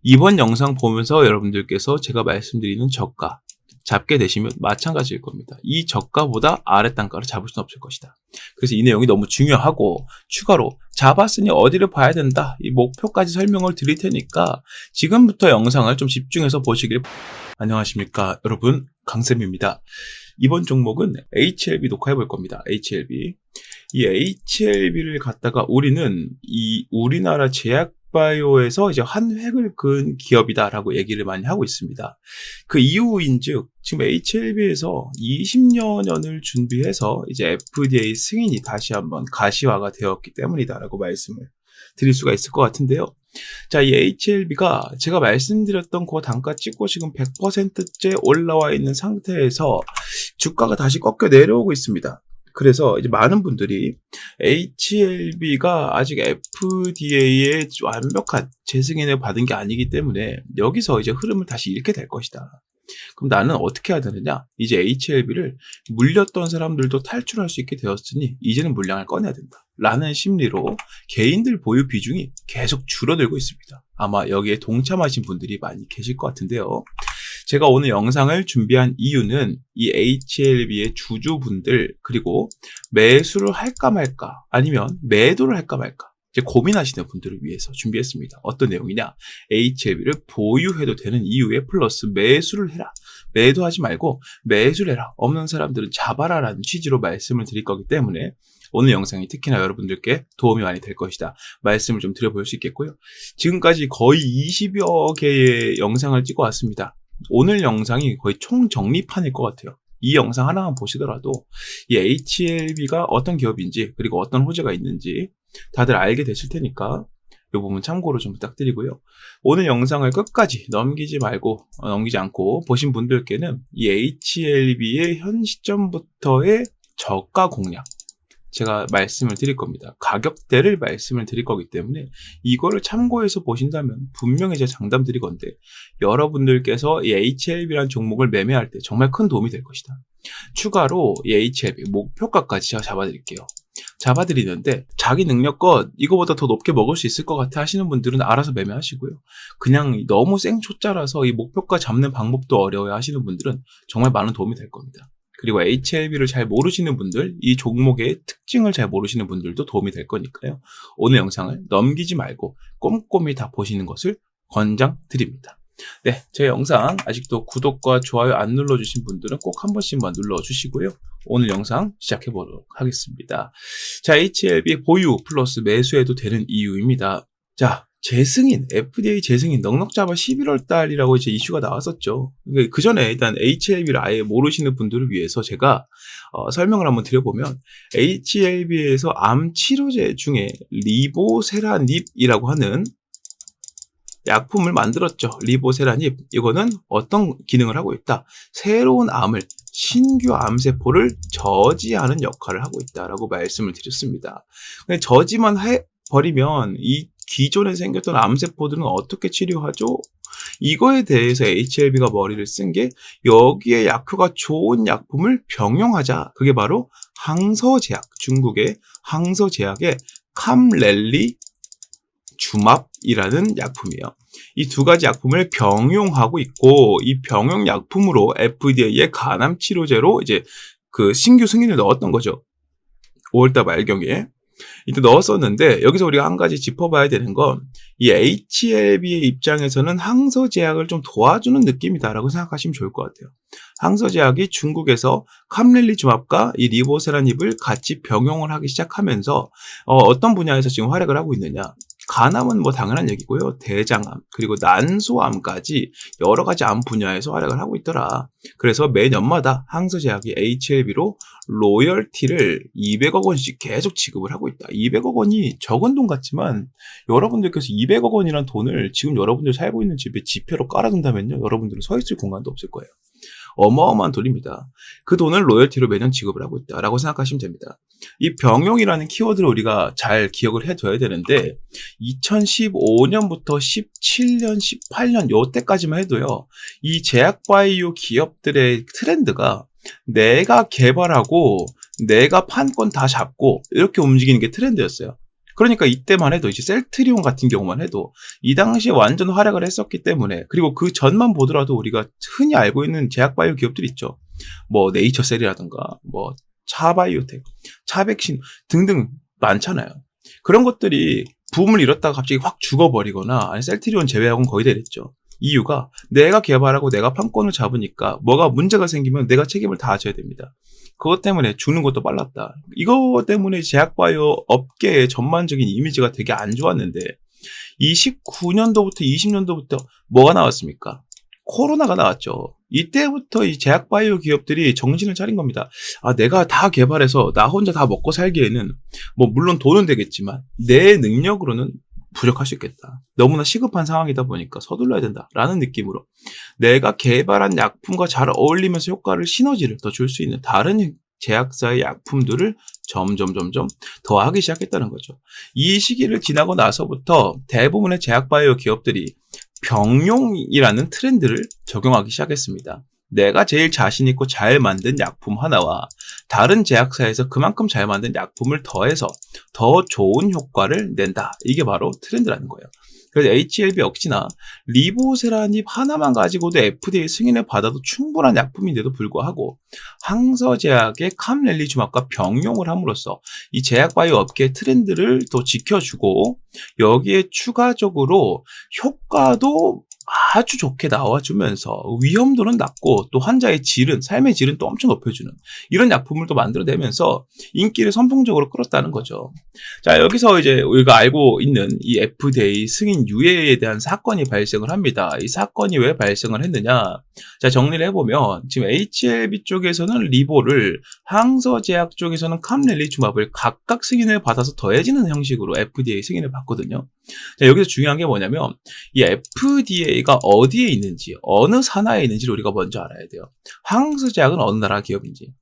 이번 영상 보면서 여러분들께서 제가 말씀드리는 저가 잡게 되시면 마찬가지일 겁니다. 이 저가보다 아래 단가를 잡을 수는 없을 것이다. 그래서 이 내용이 너무 중요하고 추가로 잡았으니 어디를 봐야 된다. 이 목표까지 설명을 드릴 테니까 지금부터 영상을 좀 집중해서 보시길. 안녕하십니까 여러분, 강쌤입니다. 이번 종목은 HLB 녹화해 볼 겁니다. HLB. 이 HLB를 갖다가 우리는 이 우리나라 제약바이오에서 이제 한 획을 그은 기업이다라고 얘기를 많이 하고 있습니다. 그 이유인즉 지금 HLB에서 20여년을 준비해서 이제 FDA 승인이 다시 한번 가시화가 되었기 때문이다라고 말씀을 드릴 수가 있을 것 같은데요. 자, 이 HLB가 제가 말씀드렸던 그 단가 찍고 지금 100%째 올라와 있는 상태에서 주가가 다시 꺾여 내려오고 있습니다. 그래서 이제 많은 분들이 HLB가 아직 FDA의 완벽한 재승인을 받은 게 아니기 때문에 여기서 이제 흐름을 다시 잃게 될 것이다. 그럼 나는 어떻게 해야 되느냐? 이제 HLB를 물렸던 사람들도 탈출할 수 있게 되었으니 이제는 물량을 꺼내야 된다. 라는 심리로 개인들 보유 비중이 계속 줄어들고 있습니다. 아마 여기에 동참하신 분들이 많이 계실 것 같은데요. 제가 오늘 영상을 준비한 이유는 이 HLB의 주주분들 그리고 매수를 할까 말까 아니면 매도를 할까 말까 이제 고민하시는 분들을 위해서 준비했습니다. 어떤 내용이냐? HLB를 보유해도 되는 이유에 플러스 매수를 해라. 매도하지 말고 매수를 해라. 없는 사람들은 잡아라 라는 취지로 말씀을 드릴 거기 때문에 오늘 영상이 특히나 여러분들께 도움이 많이 될 것이다. 말씀을 좀 드려볼 수 있겠고요. 지금까지 거의 20여 개의 영상을 찍어 왔습니다. 오늘 영상이 거의 총정리판일 것 같아요. 이 영상 하나만 보시더라도 이 HLB가 어떤 기업인지 그리고 어떤 호재가 있는지 다들 알게 되실 테니까 이 부분 참고로 좀 부탁드리고요. 오늘 영상을 끝까지 넘기지 않고 보신 분들께는 이 HLB의 현 시점부터의 저가 공략 제가 말씀을 드릴 겁니다. 가격대를 말씀을 드릴 거기 때문에 이거를 참고해서 보신다면 분명히 제가 장담 드릴 건데 여러분들께서 이 HLB라는 종목을 매매할 때 정말 큰 도움이 될 것이다. 추가로 이 HLB 목표가까지 제가 잡아드릴게요. 잡아드리는데 자기 능력껏 이거보다 더 높게 먹을 수 있을 것 같아 하시는 분들은 알아서 매매하시고요. 그냥 너무 생초짜라서 이 목표가 잡는 방법도 어려워야 하시는 분들은 정말 많은 도움이 될 겁니다. 그리고 HLB를 잘 모르시는 분들, 이 종목의 특징을 잘 모르시는 분들도 도움이 될 거니까요. 오늘 영상을 넘기지 말고 꼼꼼히 다 보시는 것을 권장드립니다. 네, 제 영상 아직도 구독과 좋아요 안 눌러주신 분들은 꼭 한 번씩만 눌러주시고요. 오늘 영상 시작해보도록 하겠습니다. 자, HLB 보유 플러스 매수해도 되는 이유입니다. 자, 재승인, FDA 재승인 넉넉 잡아 11월 달이라고 이제 이슈가 나왔었죠. 그 전에 일단 HLB를 아예 모르시는 분들을 위해서 제가 설명을 한번 드려보면 HLB에서 암 치료제 중에 리보세라닙이라고 하는 약품을 만들었죠. 리보세라닙. 이거는 어떤 기능을 하고 있다? 새로운 암을, 신규 암세포를 저지하는 역할을 하고 있다라고 말씀을 드렸습니다. 근데 저지만 해버리면 이 기존에 생겼던 암세포들은 어떻게 치료하죠? 이거에 대해서 HLB가 머리를 쓴 게 여기에 약효가 좋은 약품을 병용하자. 그게 바로 항서제약, 중국의 항서제약의 캄렐리 주맙이라는 약품이에요. 이 두 가지 약품을 병용하고 있고 이 병용 약품으로 FDA의 간암 치료제로 이제 그 신규 승인을 넣었던 거죠. 5월달 말경에. 이때 넣었었는데 여기서 우리가 한 가지 짚어봐야 되는 건 이 HLB의 입장에서는 항서제약을 좀 도와주는 느낌이다라고 생각하시면 좋을 것 같아요. 항서제약이 중국에서 캄렐리주맙과 이 리보세라닙을 같이 병용을 하기 시작하면서 어떤 분야에서 지금 활약을 하고 있느냐. 간암은 뭐 당연한 얘기고요. 대장암 그리고 난소암까지 여러 가지 암 분야에서 활약을 하고 있더라. 그래서 매년마다 항서제약이 HLB로 로열티를 200억 원씩 계속 지급을 하고 있다. 200억 원이 적은 돈 같지만 여러분들께서 200억 원이란 돈을 지금 여러분들 살고 있는 집에 지표로 깔아둔다면요. 여러분들은 서 있을 공간도 없을 거예요. 어마어마한 돈입니다. 그 돈을 로열티로 매년 지급을 하고 있다라고 생각하시면 됩니다. 이 병용이라는 키워드를 우리가 잘 기억을 해둬야 되는데 2015년부터 17년, 18년 요때까지만 해도요. 이 제약바이오 기업들의 트렌드가 내가 개발하고 내가 판권 다 잡고 이렇게 움직이는 게 트렌드였어요. 그러니까 이때만 해도 이제 셀트리온 같은 경우만 해도 이 당시에 완전 활약을 했었기 때문에, 그리고 그 전만 보더라도 우리가 흔히 알고 있는 제약바이오 기업들 있죠. 뭐 네이처셀이라든가 뭐 차바이오텍, 차백신 등등 많잖아요. 그런 것들이 붐을 잃었다가 갑자기 확 죽어버리거나, 아니 셀트리온 제외하고는 거의 다 이랬죠. 이유가 내가 개발하고 내가 판권을 잡으니까 뭐가 문제가 생기면 내가 책임을 다 져야 됩니다. 그것 때문에 죽는 것도 빨랐다. 이거 때문에 제약바이오 업계의 전반적인 이미지가 되게 안 좋았는데, 이 19년도부터 20년도부터 뭐가 나왔습니까? 코로나가 나왔죠. 이때부터 이 제약바이오 기업들이 정신을 차린 겁니다. 아, 내가 다 개발해서 나 혼자 다 먹고 살기에는 뭐 물론 돈은 되겠지만 내 능력으로는 부족할 수 있겠다. 너무나 시급한 상황이다 보니까 서둘러야 된다라는 느낌으로 내가 개발한 약품과 잘 어울리면서 효과를, 시너지를 더 줄 수 있는 다른 제약사의 약품들을 점점 더하기 시작했다는 거죠. 이 시기를 지나고 나서부터 대부분의 제약바이오 기업들이 병용이라는 트렌드를 적용하기 시작했습니다. 내가 제일 자신 있고 잘 만든 약품 하나와 다른 제약사에서 그만큼 잘 만든 약품을 더해서 더 좋은 효과를 낸다. 이게 바로 트렌드라는 거예요. 그래서 HLB 역시나 리보세라닙 하나만 가지고도 FDA 승인을 받아도 충분한 약품인데도 불구하고 항서제약의 캄렐리주맙과 병용을 함으로써 이 제약바이오 업계의 트렌드를 또 지켜주고, 여기에 추가적으로 효과도 아주 좋게 나와주면서 위험도는 낮고 또 환자의 질은, 삶의 질은 또 엄청 높여주는 이런 약품을 또 만들어내면서 인기를 선풍적으로 끌었다는 거죠. 자, 여기서 이제 우리가 알고 있는 이 FDA 승인 유예에 대한 사건이 발생을 합니다. 이 사건이 왜 발생을 했느냐? 자, 정리를 해보면 지금 HLB 쪽에서는 리보를, 항서제약 쪽에서는 캄렐리주맙을 각각 승인을 받아서 더해지는 형식으로 FDA 승인을 받거든요. 자, 여기서 중요한 게 뭐냐면 이 FDA가 어디에 있는지, 어느 산하에 있는지를 우리가 먼저 알아야 돼요. 항서제약은 어느 나라 기업인지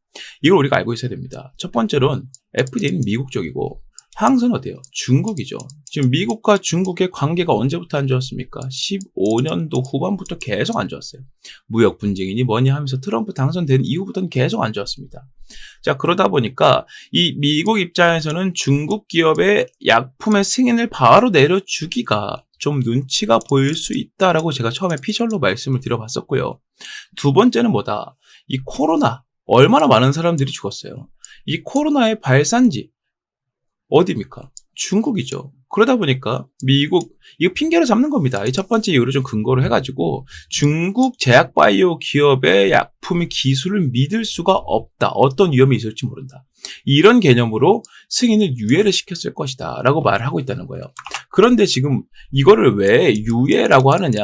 이걸 우리가 알고 있어야 됩니다. 첫 번째로는 FDA는 미국 쪽이고 항서는 어때요? 중국이죠. 지금 미국과 중국의 관계가 언제부터 안 좋았습니까? 15년도 후반부터 계속 안 좋았어요. 무역 분쟁이니 뭐니 하면서 트럼프 당선된 이후부터는 계속 안 좋았습니다. 자, 그러다 보니까 이 미국 입장에서는 중국 기업의 약품의 승인을 바로 내려주기가 좀 눈치가 보일 수 있다라고 제가 처음에 피셜로 말씀을 드려봤었고요. 두 번째는 뭐다? 이 코로나, 얼마나 많은 사람들이 죽었어요. 이 코로나의 발산지 어디입니까? 중국이죠. 그러다 보니까 미국, 이거 핑계로 잡는 겁니다. 이 첫 번째 이유를 좀 근거로 해가지고 중국 제약바이오 기업의 약품의 기술을 믿을 수가 없다. 어떤 위험이 있을지 모른다. 이런 개념으로 승인을 유예를 시켰을 것이다 라고 말을 하고 있다는 거예요. 그런데 지금 이거를 왜 유예라고 하느냐?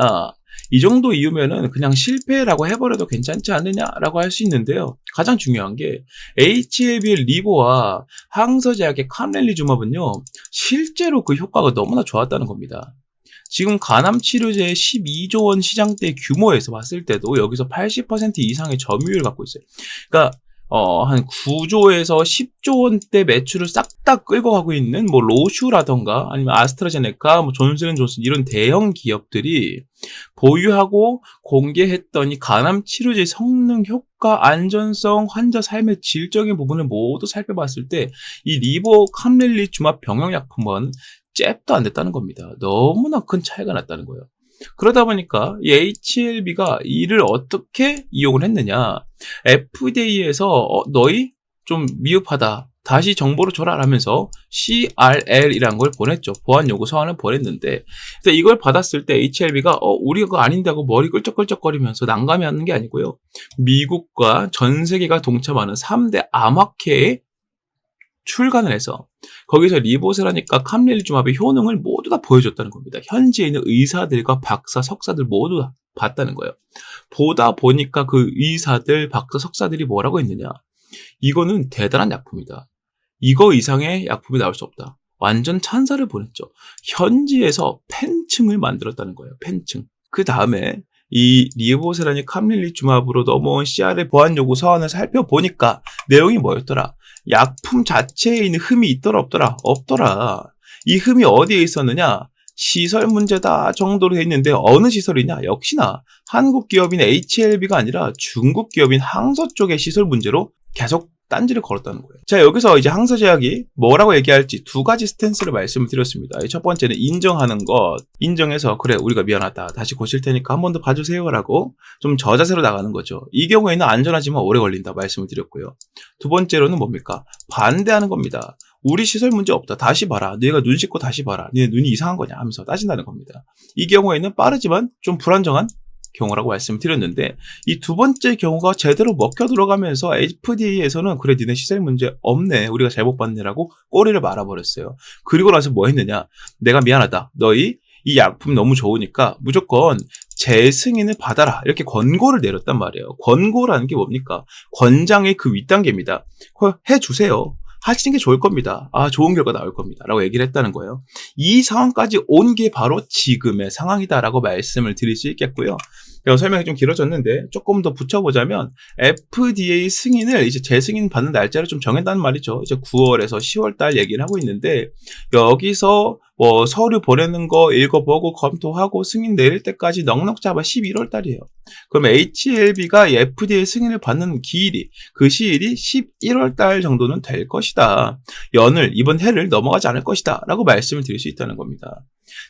이 정도 이유면은 그냥 실패라고 해버려도 괜찮지 않느냐라고 할 수 있는데요. 가장 중요한 게 HLB의 리보와 항서제약의 캄렐리주맙은요, 실제로 그 효과가 너무나 좋았다는 겁니다. 지금 간암 치료제의 12조 원 시장대 규모에서 봤을 때도 여기서 80% 이상의 점유율을 갖고 있어요. 그러니까 한 9조에서 10조 원대 매출을 싹 다 끌고 가고 있는 뭐 로슈라던가 아니면 아스트라제네카, 뭐 존슨앤존슨 이런 대형 기업들이 보유하고 공개했던 이 간암 치료제 성능, 효과, 안전성, 환자 삶의 질적인 부분을 모두 살펴봤을 때 이 리보 캄렐리주맙 병용약품은 잽도 안 됐다는 겁니다. 너무나 큰 차이가 났다는 거예요. 그러다 보니까 이 HLB가 이를 어떻게 이용을 했느냐? FDA에서 너희 좀 미흡하다, 다시 정보를 줘라 하면서 CRL이라는 걸 보냈죠. 보안 요구 서한을 보냈는데, 이걸 받았을 때 HLB가 우리가 그거 아닌데 하고 머리 끌적끌적거리면서 난감해하는 게 아니고요. 미국과 전 세계가 동참하는 3대 암학회에 출간을 해서 거기서 리보세라닙과 캄렐리주맙의 효능을 모두 다 보여줬다는 겁니다. 현지에 있는 의사들과 박사, 석사들 모두 다 봤다는 거예요. 보다 보니까 그 의사들, 박사, 석사들이 뭐라고 했느냐? 이거는 대단한 약품이다. 이거 이상의 약품이 나올 수 없다. 완전 찬사를 보냈죠. 현지에서 팬층을 만들었다는 거예요. 팬층. 그 다음에 이 리보세라닙 캄렐리주맙으로 넘어온 CRL 보안 요구 서한을 살펴보니까 내용이 뭐였더라? 약품 자체에 있는 흠이 있더라 없더라? 없더라. 이 흠이 어디에 있었느냐? 시설 문제다 정도로 돼 있는데 어느 시설이냐? 역시나 한국 기업인 HLB가 아니라 중국 기업인 항서 쪽의 시설 문제로 계속 딴지를 걸었다는 거예요. 자, 여기서 이제 항소제약이 뭐라고 얘기할지 두 가지 스탠스를 말씀을 드렸습니다. 첫 번째는 인정하는 것, 인정해서 그래 우리가 미안하다, 다시 고칠 테니까 한 번 더 봐주세요 라고 좀 저자세로 나가는 거죠. 이 경우에는 안전하지만 오래 걸린다 말씀을 드렸고요. 두 번째로는 뭡니까? 반대하는 겁니다. 우리 시설 문제 없다. 다시 봐라. 너희가 눈 씻고 다시 봐라. 너희 눈이 이상한 거냐 하면서 따진다는 겁니다. 이 경우에는 빠르지만 좀 불안정한 경우라고 말씀드렸는데, 이 두 번째 경우가 제대로 먹혀 들어가면서 FDA에서는 그래 니네 시설 문제 없네, 우리가 잘못 봤네라고 꼬리를 말아버렸어요. 그리고 나서 뭐 했느냐, 내가 미안하다, 너희 이 약품 너무 좋으니까 무조건 재승인을 받아라, 이렇게 권고를 내렸단 말이에요. 권고라는 게 뭡니까? 권장의 그 윗단계입니다. 해주세요, 하시는 게 좋을 겁니다. 좋은 결과 나올 겁니다 라고 얘기를 했다는 거예요. 이 상황까지 온 게 바로 지금의 상황이다라고 말씀을 드릴 수 있겠고요. 설명이 좀 길어졌는데 조금 더 붙여보자면, FDA 승인을 이제 재승인 받는 날짜를 좀 정했다는 말이죠. 이제 9월에서 10월 달 얘기를 하고 있는데, 여기서 뭐 서류 보내는 거 읽어보고 검토하고 승인 내릴 때까지 넉넉 잡아 11월 달이에요. 그럼 HLB가 FDA 승인을 받는 기일이, 그 시일이 11월 달 정도는 될 것이다. 이번 해를 넘어가지 않을 것이다 라고 말씀을 드릴 수 있다는 겁니다.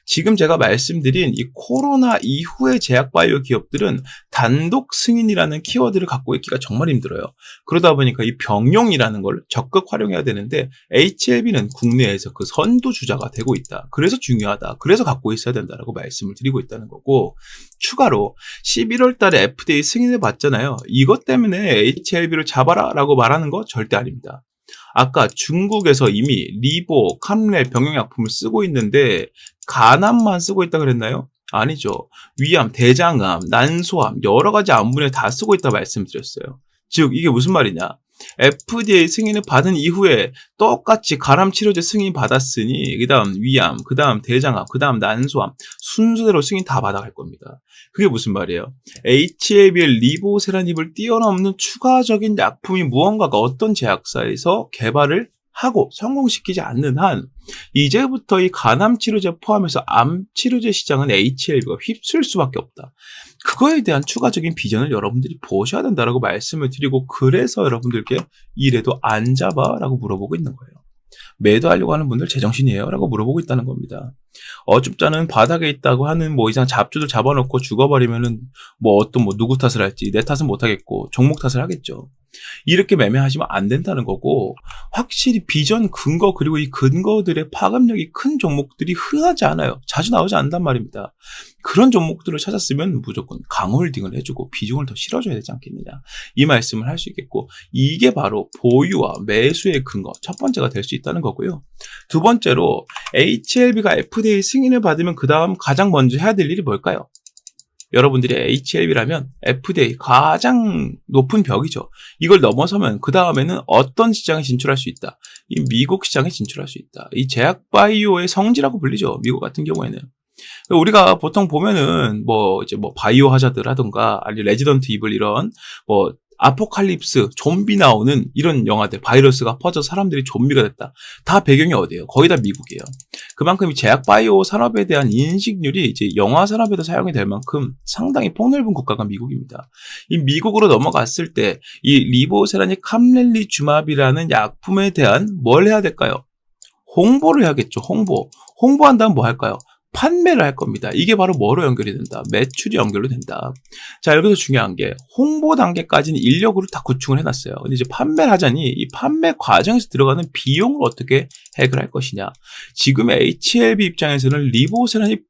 지금 제가 말씀드린 이 코로나 이후의 제약바이오 기업들은 단독 승인이라는 키워드를 갖고 있기가 정말 힘들어요. 그러다 보니까 이 병용이라는 걸 적극 활용해야 되는데, HLB는 국내에서 그 선두주자가 되고 있다. 그래서 중요하다. 그래서 갖고 있어야 된다라고 말씀을 드리고 있다는 거고, 추가로 11월 달에 FDA 승인을 받잖아요. 이것 때문에 HLB를 잡아라 라고 말하는 거 절대 아닙니다. 아까 중국에서 이미 리보, 캄렐 병용약품을 쓰고 있는데 간암만 쓰고 있다 그랬나요? 아니죠. 위암, 대장암, 난소암 여러 가지 암분에 다 쓰고 있다 말씀드렸어요. 즉 이게 무슨 말이냐? FDA 승인을 받은 이후에 똑같이 간암 치료제 승인 받았으니 그 다음 위암, 그 다음 대장암, 그 다음 난소암 순서대로 승인 다 받아갈 겁니다. 그게 무슨 말이에요? HLB의 리보세라닙을 뛰어넘는 추가적인 약품이 무언가가 어떤 제약사에서 개발을 하고 성공시키지 않는 한 이제부터 이 간암 치료제 포함해서 암 치료제 시장은 HLB가 휩쓸 수밖에 없다. 그거에 대한 추가적인 비전을 여러분들이 보셔야 된다라고 말씀을 드리고, 그래서 여러분들께 이래도 안 잡아? 라고 물어보고 있는 거예요. 매도하려고 하는 분들 제정신이에요? 라고 물어보고 있다는 겁니다. 어줍잖은 바닥에 있다고 하는 뭐 이상 잡주들 잡아놓고 죽어버리면은 누구 탓을 할지 내 탓은 못하겠고 종목 탓을 하겠죠. 이렇게 매매하시면 안 된다는 거고, 확실히 비전 근거 그리고 이 근거들의 파급력이 큰 종목들이 흔하지 않아요. 자주 나오지 않는단 말입니다. 그런 종목들을 찾았으면 무조건 강홀딩을 해주고 비중을 더 실어줘야 되지 않겠느냐, 이 말씀을 할 수 있겠고, 이게 바로 보유와 매수의 근거 첫 번째가 될 수 있다는 거고요. 두 번째로 HLB가 FDA 승인을 받으면 그 다음 가장 먼저 해야 될 일이 뭘까요? 여러분들이 HLB라면 FDA 가장 높은 벽이죠. 이걸 넘어서면 그 다음에는 어떤 시장에 진출할 수 있다? 이 미국 시장에 진출할 수 있다. 이 제약바이오의 성지라고 불리죠. 미국 같은 경우에는. 우리가 보통 보면은 바이오 하자드라든가 아니 레지던트 이블 이런 아포칼립스, 좀비 나오는 이런 영화들, 바이러스가 퍼져 사람들이 좀비가 됐다. 다 배경이 어디예요? 거의 다 미국이에요. 그만큼 이 제약 바이오 산업에 대한 인식률이 이제 영화 산업에도 사용이 될 만큼 상당히 폭넓은 국가가 미국입니다. 이 미국으로 넘어갔을 때 이 리보세라닙 캄렐리주맙이라는 약품에 대한 뭘 해야 될까요? 홍보를 해야겠죠. 홍보한다면 뭐 할까요? 판매를 할 겁니다. 이게 바로 뭐로 연결이 된다? 매출이 연결이 된다. 자, 여기서 중요한 게 홍보 단계까지는 인력으로 다 구축을 해놨어요. 근데 이제 판매를 하자니 이 판매 과정에서 들어가는 비용을 어떻게 해결할 것이냐. 지금의 HLB 입장에서는 리보세라닙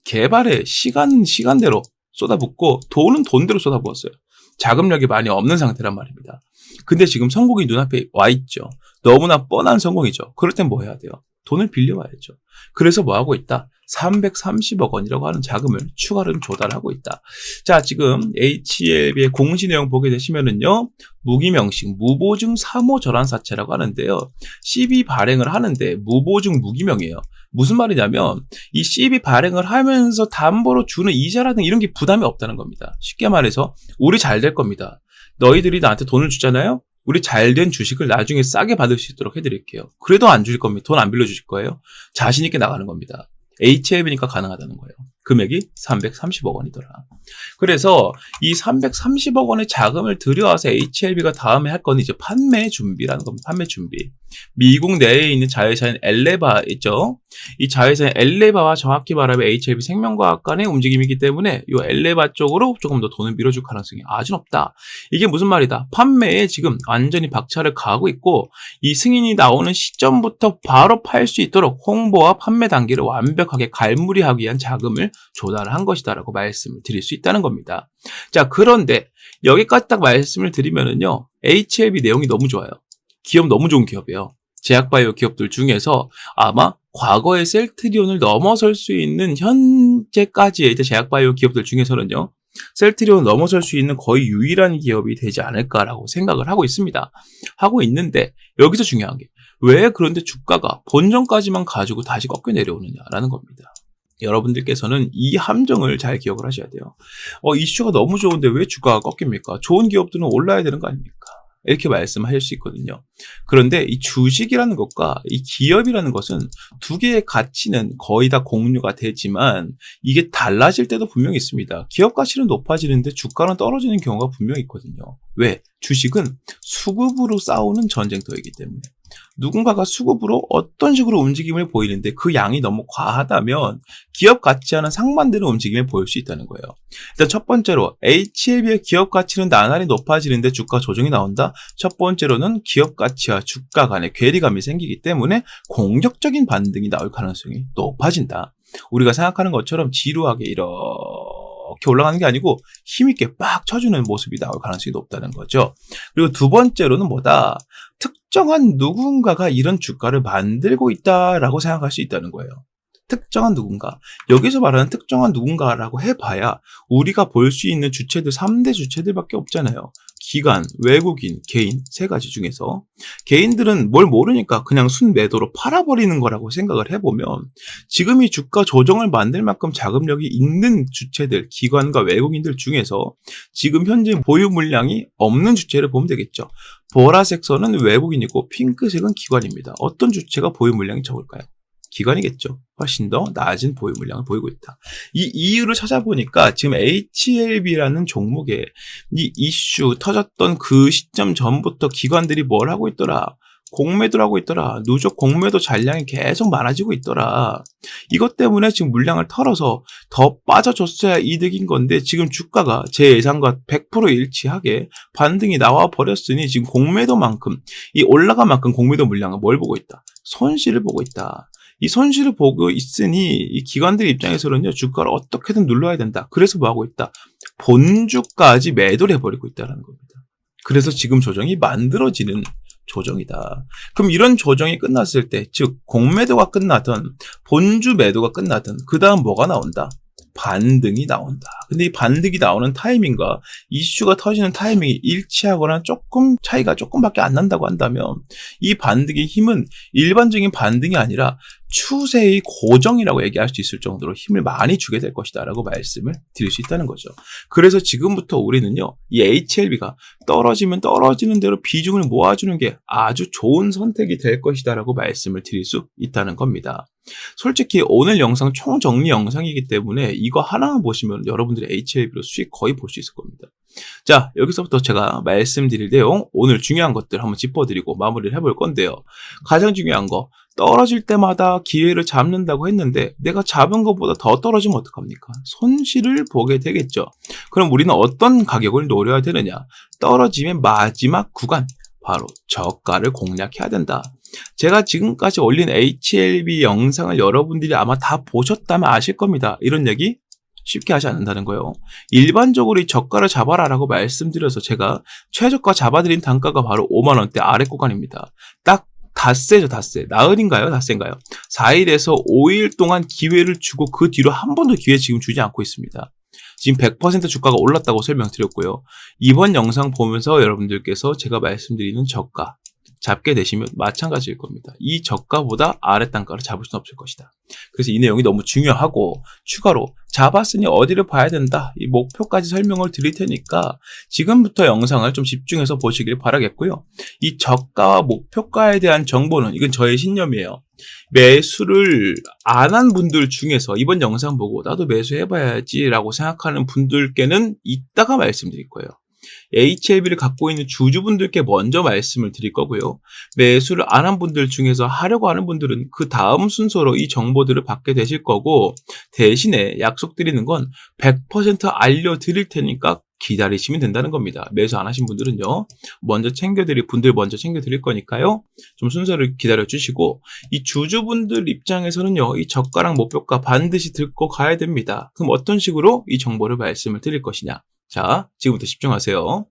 개발에 시간대로 쏟아붓고 돈은 돈대로 쏟아부었어요. 자금력이 많이 없는 상태란 말입니다. 근데 지금 성공이 눈앞에 와 있죠. 너무나 뻔한 성공이죠. 그럴 땐 뭐 해야 돼요? 돈을 빌려와야죠. 그래서 뭐 하고 있다? 330억 원이라고 하는 자금을 추가로 조달하고 있다. 자, 지금 HLB의 공시 내용 보게 되시면은요, 무기명식, 무보증 사모절환사채라고 하는데요. CB 발행을 하는데 무보증 무기명이에요. 무슨 말이냐면 이 CB 발행을 하면서 담보로 주는 이자라든 이런 게 부담이 없다는 겁니다. 쉽게 말해서 우리 잘 될 겁니다. 너희들이 나한테 돈을 주잖아요. 우리 잘된 주식을 나중에 싸게 받을 수 있도록 해드릴게요. 그래도 안 주실 겁니다. 돈 안 빌려주실 거예요. 자신 있게 나가는 겁니다. HLB니까 가능하다는 거예요. 금액이 330억 원이더라. 그래서 이 330억 원의 자금을 들여와서 HLB가 다음에 할 건 이제 판매 준비라는 겁니다. 판매 준비. 미국 내에 있는 자회사인 엘레바 있죠. 이 자회사인 엘레바와 정확히 말하면 HLB 생명과학 간의 움직임이기 때문에 이 엘레바 쪽으로 조금 더 돈을 밀어줄 가능성이 아주 높다. 이게 무슨 말이다? 판매에 지금 완전히 박차를 가하고 있고 이 승인이 나오는 시점부터 바로 팔 수 있도록 홍보와 판매 단계를 완벽하게 갈무리하기 위한 자금을 조달한 것이다라고 말씀을 드릴 수 있다는 겁니다. 자, 그런데 여기까지 딱 말씀을 드리면은요, HLB 내용이 너무 좋아요. 기업 너무 좋은 기업이에요. 제약바이오 기업들 중에서 아마 과거의 셀트리온을 넘어설 수 있는 현재까지의 제약바이오 기업들 중에서는요, 셀트리온을 넘어설 수 있는 거의 유일한 기업이 되지 않을까라고 생각을 하고 있습니다. 하고 있는데 여기서 중요한 게 왜 그런데 주가가 본전까지만 가지고 다시 꺾여 내려오느냐라는 겁니다. 여러분들께서는 이 함정을 잘 기억을 하셔야 돼요. 이슈가 너무 좋은데 왜 주가가 꺾입니까? 좋은 기업들은 올라야 되는 거 아닙니까? 이렇게 말씀하실 수 있거든요. 그런데 이 주식이라는 것과 이 기업이라는 것은 두 개의 가치는 거의 다 공유가 되지만 이게 달라질 때도 분명히 있습니다. 기업 가치는 높아지는데 주가는 떨어지는 경우가 분명히 있거든요. 왜? 주식은 수급으로 싸우는 전쟁터이기 때문에. 누군가가 수급으로 어떤 식으로 움직임을 보이는데 그 양이 너무 과하다면 기업 가치와는 상반되는 움직임을 보일 수 있다는 거예요. 일단 첫 번째로 HLB의 기업 가치는 나날이 높아지는데 주가 조정이 나온다. 첫 번째로는 기업 가치와 주가 간의 괴리감이 생기기 때문에 공격적인 반등이 나올 가능성이 높아진다. 우리가 생각하는 것처럼 지루하게 이렇게 올라가는 게 아니고 힘있게 빡 쳐주는 모습이 나올 가능성이 높다는 거죠. 그리고 두 번째로는 뭐다? 특정한 누군가가 이런 주가를 만들고 있다라고 생각할 수 있다는 거예요. 특정한 누군가. 여기서 말하는 특정한 누군가라고 해봐야 우리가 볼 수 있는 주체들 3대 주체들밖에 없잖아요. 기관, 외국인, 개인 세 가지 중에서 개인들은 뭘 모르니까 그냥 순매도로 팔아버리는 거라고 생각을 해보면 지금 이 주가 조정을 만들 만큼 자금력이 있는 주체들, 기관과 외국인들 중에서 지금 현재 보유 물량이 없는 주체를 보면 되겠죠. 보라색 선은 외국인이고 핑크색은 기관입니다. 어떤 주체가 보유 물량이 적을까요? 기관이겠죠. 훨씬 더 낮은 보유 물량을 보이고 있다. 이 이유를 찾아보니까 지금 HLB라는 종목에 이 이슈 터졌던 그 시점 전부터 기관들이 뭘 하고 있더라? 공매도를 하고 있더라. 누적 공매도 잔량이 계속 많아지고 있더라. 이것 때문에 지금 물량을 털어서 더 빠져줬어야 이득인 건데 지금 주가가 제 예상과 100% 일치하게 반등이 나와 버렸으니 지금 공매도만큼 이 올라간 만큼 공매도 물량은 뭘 보고 있다? 손실을 보고 있다. 이 손실을 보고 있으니 이 기관들 입장에서는요, 주가를 어떻게든 눌러야 된다. 그래서 뭐 하고 있다? 본주까지 매도를 해버리고 있다는 겁니다. 그래서 지금 조정이 만들어지는 조정이다. 그럼 이런 조정이 끝났을 때, 즉 공매도가 끝나든 본주 매도가 끝나든 그 다음 뭐가 나온다? 반등이 나온다. 근데 이 반등이 나오는 타이밍과 이슈가 터지는 타이밍이 일치하거나 조금 차이가 조금밖에 안 난다고 한다면 이 반등의 힘은 일반적인 반등이 아니라 추세의 고정이라고 얘기할 수 있을 정도로 힘을 많이 주게 될 것이다 라고 말씀을 드릴 수 있다는 거죠. 그래서 지금부터 우리는요, 이 HLB가 떨어지면 떨어지는 대로 비중을 모아주는 게 아주 좋은 선택이 될 것이다 라고 말씀을 드릴 수 있다는 겁니다. 솔직히 오늘 영상 총정리 영상이기 때문에 이거 하나만 보시면 여러분들이 HLB로 수익 거의 볼 수 있을 겁니다. 자, 여기서부터 제가 말씀드릴 내용, 오늘 중요한 것들 한번 짚어드리고 마무리를 해볼 건데요. 가장 중요한 거, 떨어질 때마다 기회를 잡는다고 했는데 내가 잡은 것보다 더 떨어지면 어떡합니까? 손실을 보게 되겠죠. 그럼 우리는 어떤 가격을 노려야 되느냐? 떨어지면 마지막 구간, 바로 저가를 공략해야 된다. 제가 지금까지 올린 HLB 영상을 여러분들이 아마 다 보셨다면 아실 겁니다. 이런 얘기 쉽게 하지 않는다는 거예요. 일반적으로 이 저가를 잡아라 라고 말씀드려서 제가 최저가 잡아드린 단가가 바로 5만원대 아래 구간입니다. 딱 닷새죠, 닷새. 나흘인가요? 닷새인가요? 4일에서 5일 동안 기회를 주고 그 뒤로 한 번도 기회 지금 주지 않고 있습니다. 지금 100% 주가가 올랐다고 설명드렸고요. 이번 영상 보면서 여러분들께서 제가 말씀드리는 저가 잡게 되시면 마찬가지일 겁니다. 이 저가보다 아래 단가를 잡을 수는 없을 것이다. 그래서 이 내용이 너무 중요하고 추가로 잡았으니 어디를 봐야 된다. 이 목표까지 설명을 드릴 테니까 지금부터 영상을 좀 집중해서 보시길 바라겠고요. 이 저가와 목표가에 대한 정보는 이건 저의 신념이에요. 매수를 안 한 분들 중에서 이번 영상 보고 나도 매수해봐야지라고 생각하는 분들께는 이따가 말씀드릴 거예요. HLB를 갖고 있는 주주분들께 먼저 말씀을 드릴 거고요. 매수를 안 한 분들 중에서 하려고 하는 분들은 그 다음 순서로 이 정보들을 받게 되실 거고, 대신에 약속드리는 건 100% 알려드릴 테니까 기다리시면 된다는 겁니다. 매수 안 하신 분들은요, 먼저 챙겨드릴 거니까요, 좀 순서를 기다려 주시고, 이 주주분들 입장에서는요, 이 저가랑 목표가 반드시 들고 가야 됩니다. 그럼 어떤 식으로 이 정보를 말씀을 드릴 것이냐? 자, 지금부터 집중하세요.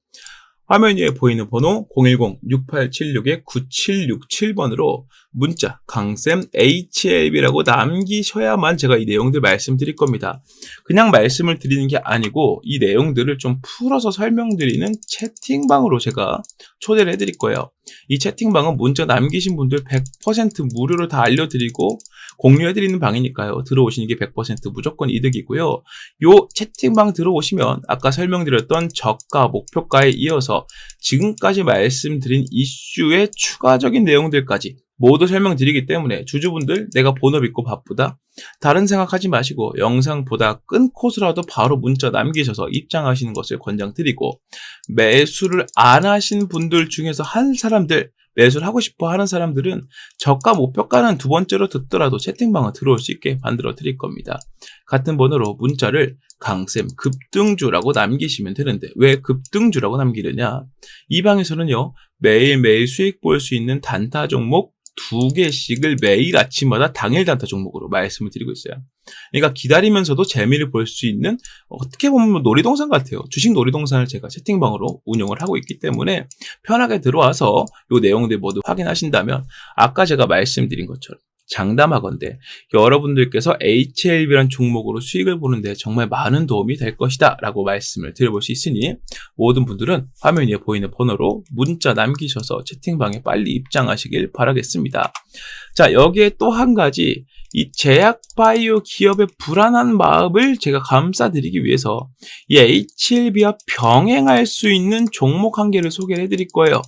화면 위에 보이는 번호 010-6876-9767번으로 문자 강쌤 HLB라고 남기셔야만 제가 이 내용들 말씀드릴 겁니다. 그냥 말씀을 드리는 게 아니고 이 내용들을 좀 풀어서 설명드리는 채팅방으로 제가 초대를 해드릴 거예요. 이 채팅방은 문자 남기신 분들 100% 무료로 다 알려드리고 공유해드리는 방이니까요. 들어오시는 게 100% 무조건 이득이고요. 요 채팅방 들어오시면 아까 설명드렸던 저가, 목표가에 이어서 지금까지 말씀드린 이슈의 추가적인 내용들까지 모두 설명드리기 때문에 주주분들 내가 본업 있고 바쁘다, 다른 생각하지 마시고 영상 보다 끊고서라도 바로 문자 남기셔서 입장하시는 것을 권장드리고, 매수를 안 하신 분들 중에서 한 사람들, 매수를 하고 싶어 하는 사람들은 저가 목표가는 두 번째로 듣더라도 채팅방에 들어올 수 있게 만들어 드릴 겁니다. 같은 번호로 문자를 강쌤 급등주라고 남기시면 되는데, 왜 급등주라고 남기느냐? 이 방에서는요, 매일매일 수익 볼 수 있는 단타 종목 2개씩을 매일 아침마다 당일 단타 종목으로 말씀을 드리고 있어요. 그러니까 기다리면서도 재미를 볼 수 있는, 어떻게 보면 놀이동산 같아요. 주식 놀이동산을 제가 채팅방으로 운영을 하고 있기 때문에 편하게 들어와서 이 내용들 모두 확인하신다면 아까 제가 말씀드린 것처럼 장담하건대 여러분들께서 HLB라는 종목으로 수익을 보는데 정말 많은 도움이 될 것이다 라고 말씀을 드려볼 수 있으니, 모든 분들은 화면 위에 보이는 번호로 문자 남기셔서 채팅방에 빨리 입장하시길 바라겠습니다. 자, 여기에 또 한 가지, 이 제약바이오 기업의 불안한 마음을 제가 감싸드리기 위해서 이 HLB와 병행할 수 있는 종목 한 개를 소개를 해드릴 거예요.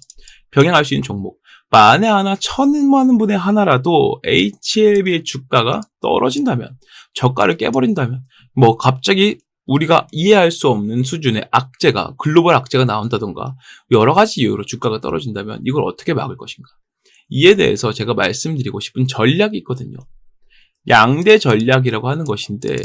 병행할 수 있는 종목. 만에 하나, 천만 분의 하나라도 HLB의 주가가 떨어진다면, 저가를 깨버린다면, 뭐 갑자기 우리가 이해할 수 없는 수준의 악재가, 글로벌 악재가 나온다던가 여러 가지 이유로 주가가 떨어진다면 이걸 어떻게 막을 것인가? 이에 대해서 제가 말씀드리고 싶은 전략이 있거든요. 양대 전략이라고 하는 것인데,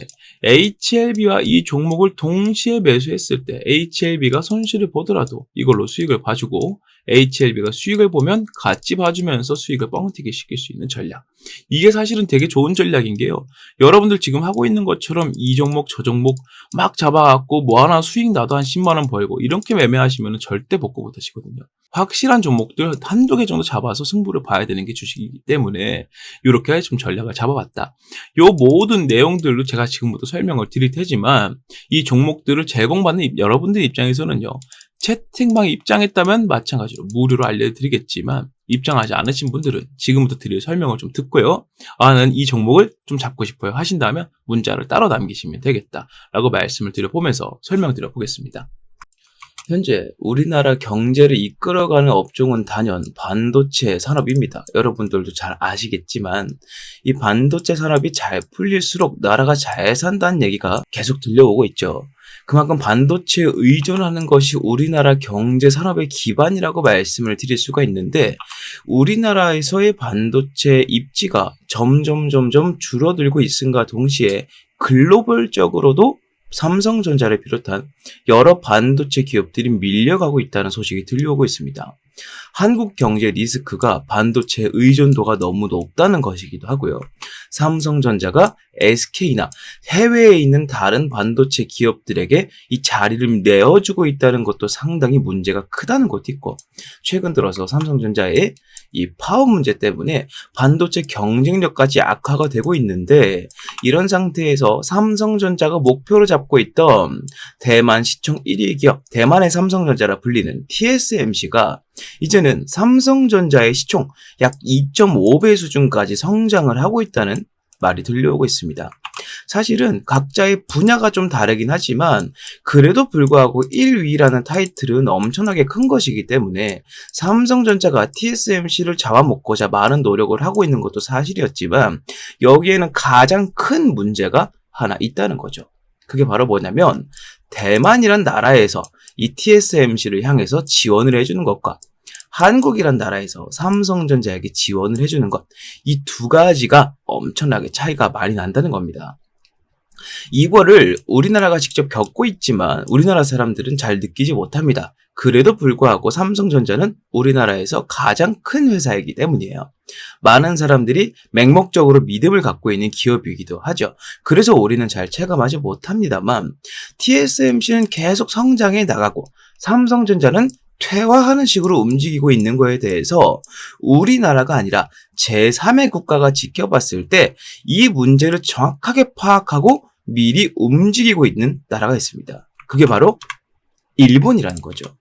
HLB와 이 종목을 동시에 매수했을 때 HLB가 손실을 보더라도 이걸로 수익을 봐주고, HLB가 수익을 보면 같이 봐주면서 수익을 뻥튀기 시킬 수 있는 전략. 이게 사실은 되게 좋은 전략인 게요, 여러분들 지금 하고 있는 것처럼 이 종목 저 종목 막 잡아갖고 뭐 하나 수익 나도 한 10만 원 벌고 이렇게 매매하시면 절대 복구 못 하시거든요. 확실한 종목들 한두 개 정도 잡아서 승부를 봐야 되는 게 주식이기 때문에 이렇게 좀 전략을 잡아봤다. 요 모든 내용들로 제가 지금부터 설명을 드릴 테지만, 이 종목들을 제공받는 여러분들 입장에서는요, 채팅방에 입장했다면 마찬가지로 무료로 알려드리겠지만, 입장하지 않으신 분들은 지금부터 드릴 설명을 좀 듣고요, 나는 이 종목을 좀 잡고 싶어요 하신다면 문자를 따로 남기시면 되겠다라고 말씀을 드려보면서 설명드려 보겠습니다. 현재 우리나라 경제를 이끌어가는 업종은 단연 반도체 산업입니다. 여러분들도 잘 아시겠지만 이 반도체 산업이 잘 풀릴수록 나라가 잘 산다는 얘기가 계속 들려오고 있죠. 그만큼 반도체에 의존하는 것이 우리나라 경제 산업의 기반이라고 말씀을 드릴 수가 있는데, 우리나라에서의 반도체 입지가 점점 줄어들고 있음과 동시에 글로벌적으로도 삼성전자를 비롯한 여러 반도체 기업들이 밀려가고 있다는 소식이 들려오고 있습니다. 한국 경제 리스크가 반도체 의존도가 너무 높다는 것이기도 하고요. 삼성전자가 SK나 해외에 있는 다른 반도체 기업들에게 이 자리를 내어주고 있다는 것도 상당히 문제가 크다는 것도 있고, 최근 들어서 삼성전자의 이 파업 문제 때문에 반도체 경쟁력까지 악화가 되고 있는데, 이런 상태에서 삼성전자가 목표로 잡고 있던 대만 시총 1위 기업, 대만의 삼성전자라 불리는 TSMC가 이제는 삼성전자의 시총 약 2.5배 수준까지 성장을 하고 있다는 말이 들려오고 있습니다. 사실은 각자의 분야가 좀 다르긴 하지만 그래도 불구하고 1위라는 타이틀은 엄청나게 큰 것이기 때문에 삼성전자가 TSMC를 잡아먹고자 많은 노력을 하고 있는 것도 사실이었지만 여기에는 가장 큰 문제가 하나 있다는 거죠. 그게 바로 뭐냐면 대만이란 나라에서 이 TSMC를 향해서 지원을 해주는 것과 한국이란 나라에서 삼성전자에게 지원을 해주는 것, 이 두 가지가 엄청나게 차이가 많이 난다는 겁니다. 이거를 우리나라가 직접 겪고 있지만 우리나라 사람들은 잘 느끼지 못합니다. 그래도 불구하고 삼성전자는 우리나라에서 가장 큰 회사이기 때문이에요. 많은 사람들이 맹목적으로 믿음을 갖고 있는 기업이기도 하죠. 그래서 우리는 잘 체감하지 못합니다만 TSMC는 계속 성장해 나가고 삼성전자는 퇴화하는 식으로 움직이고 있는 거에 대해서 우리나라가 아니라 제3의 국가가 지켜봤을 때 이 문제를 정확하게 파악하고 미리 움직이고 있는 나라가 있습니다. 그게 바로 일본이라는 거죠.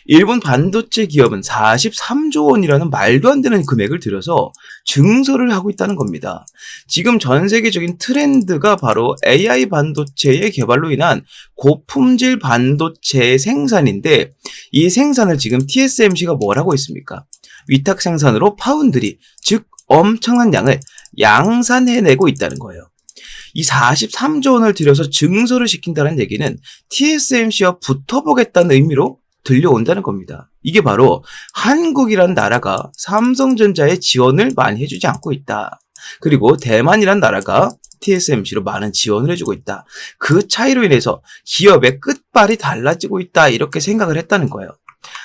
일본 반도체 기업은 43조 원이라는 말도 안 되는 금액을 들여서 증설을 하고 있다는 겁니다. 지금 전 세계적인 트렌드가 바로 AI 반도체의 개발로 인한 고품질 반도체의 생산인데 이 생산을 지금 TSMC가 뭘 하고 있습니까? 위탁 생산으로 파운드리, 즉 엄청난 양을 양산해내고 있다는 거예요. 이 43조 원을 들여서 증설을 시킨다는 얘기는 TSMC와 붙어보겠다는 의미로 들려온다는 겁니다. 이게 바로 한국이란 나라가 삼성전자의 지원을 많이 해주지 않고 있다. 그리고 대만이란 나라가 TSMC로 많은 지원을 해주고 있다. 그 차이로 인해서 기업의 끝발이 달라지고 있다. 이렇게 생각을 했다는 거예요.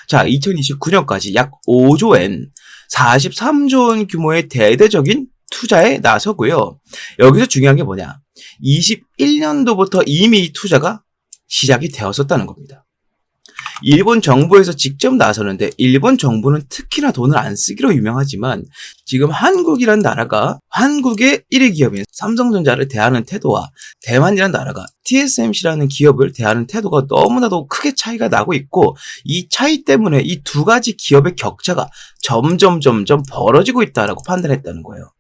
자, 2029년까지 약 5조엔 43조 원 규모의 대대적인 투자에 나서고요. 여기서 중요한 게 뭐냐? 21년도부터 이미 이 투자가 시작이 되었었다는 겁니다. 일본 정부에서 직접 나서는데 일본 정부는 특히나 돈을 안 쓰기로 유명하지만 지금 한국이란 나라가 한국의 1위 기업인 삼성전자를 대하는 태도와 대만이란 나라가 TSMC라는 기업을 대하는 태도가 너무나도 크게 차이가 나고 있고 이 차이 때문에 이 두 가지 기업의 격차가 점점 벌어지고 있다라고 판단했다는 거예요.